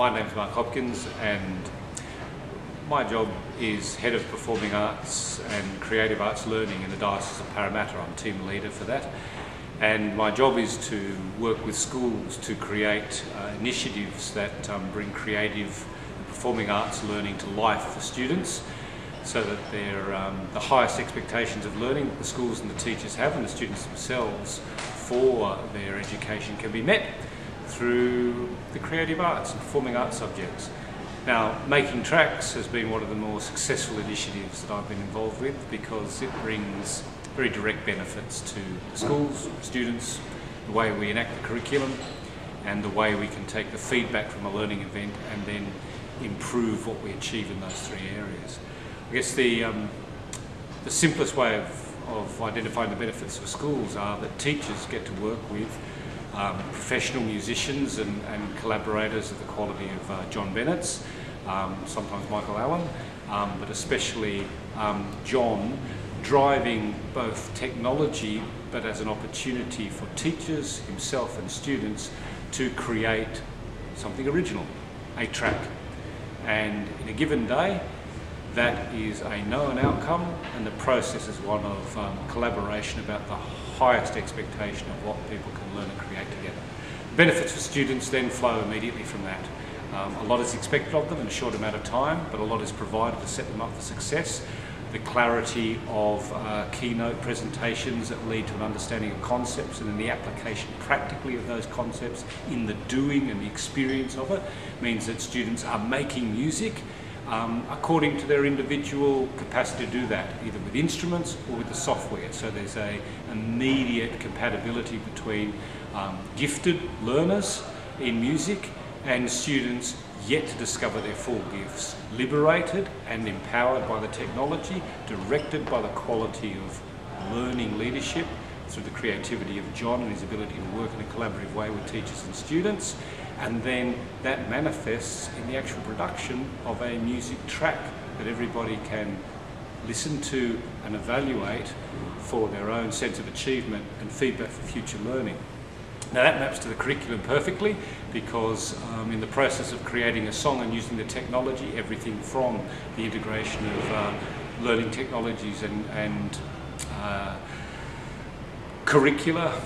My name's Mark Hopkins, and my job is Head of Performing Arts and Creative Arts Learning in the Diocese of Parramatta. I'm team leader for that. And my job is to work with schools to create initiatives that bring creative and performing arts learning to life for students, so that they're the highest expectations of learning that the schools and the teachers have and the students themselves for their education can be met through the creative arts and performing arts subjects. Now, Making Tracks has been one of the more successful initiatives that I've been involved with, because it brings very direct benefits to the schools, students, the way we enact the curriculum, and the way we can take the feedback from a learning event and then improve what we achieve in those three areas. I guess the simplest way of identifying the benefits for schools are that teachers get to work with professional musicians and collaborators of the quality of John Bennetts, sometimes Michael Allen, but especially John, driving both technology but as an opportunity for teachers, himself and students to create something original, a track. And in a given day, that is a known outcome, and the process is one of collaboration about the highest expectation of what people can learn and create together. The benefits for students then flow immediately from that. A lot is expected of them in a short amount of time, but a lot is provided to set them up for success. The clarity of keynote presentations that lead to an understanding of concepts, and then the application practically of those concepts in the doing and the experience of it, means that students are making music according to their individual capacity to do that, either with instruments or with the software. So there's an immediate compatibility between gifted learners in music and students yet to discover their full gifts, liberated and empowered by the technology, directed by the quality of learning leadership through the creativity of John and his ability to work in a collaborative way with teachers and students. And then that manifests in the actual production of a music track that everybody can listen to and evaluate for their own sense of achievement and feedback for future learning. Now, that maps to the curriculum perfectly, because in the process of creating a song and using the technology, everything from the integration of learning technologies and curricula,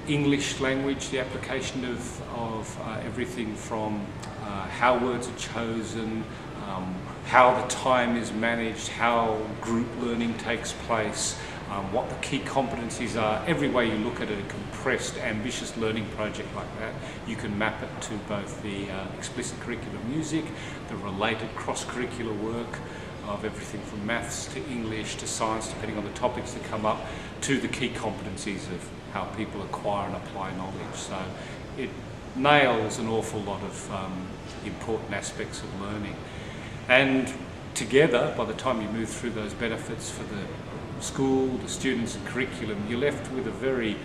English language, the application of everything from how words are chosen, how the time is managed, how group learning takes place, what the key competencies are. Every way you look at a compressed, ambitious learning project like that, you can map it to both the explicit curriculum music, the related cross-curricular work of everything from maths to English to science, depending on the topics that come up, to the key competencies of how people acquire and apply knowledge. So it nails an awful lot of important aspects of learning. And together, by the time you move through those benefits for the school, the students and curriculum, you're left with a very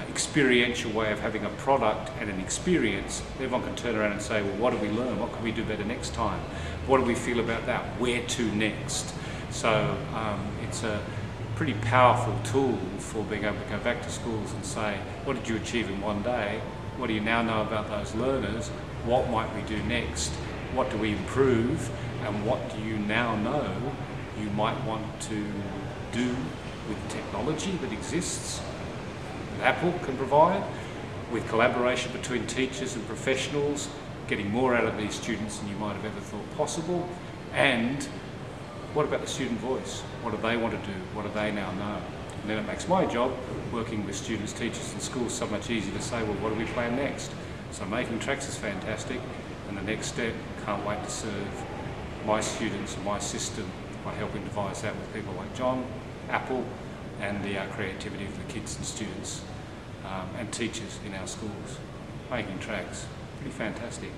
experiential way of having a product and an experience. Everyone can turn around and say, well, what did we learn? What can we do better next time? What do we feel about that? Where to next? So it's a pretty powerful tool for being able to go back to schools and say, what did you achieve in one day? What do you now know about those learners? What might we do next? What do we improve? And what do you now know you might want to do with technology that exists, that Apple can provide, with collaboration between teachers and professionals, getting more out of these students than you might have ever thought possible? And what about the student voice? What do they want to do? What do they now know? And then it makes my job, working with students, teachers and schools, so much easier to say, well, what do we plan next? So Making Tracks is fantastic, and the next step, can't wait to serve my students and my system by helping devise that with people like John, Apple, and the creativity of the kids and students and teachers in our schools. Making Tracks, pretty fantastic.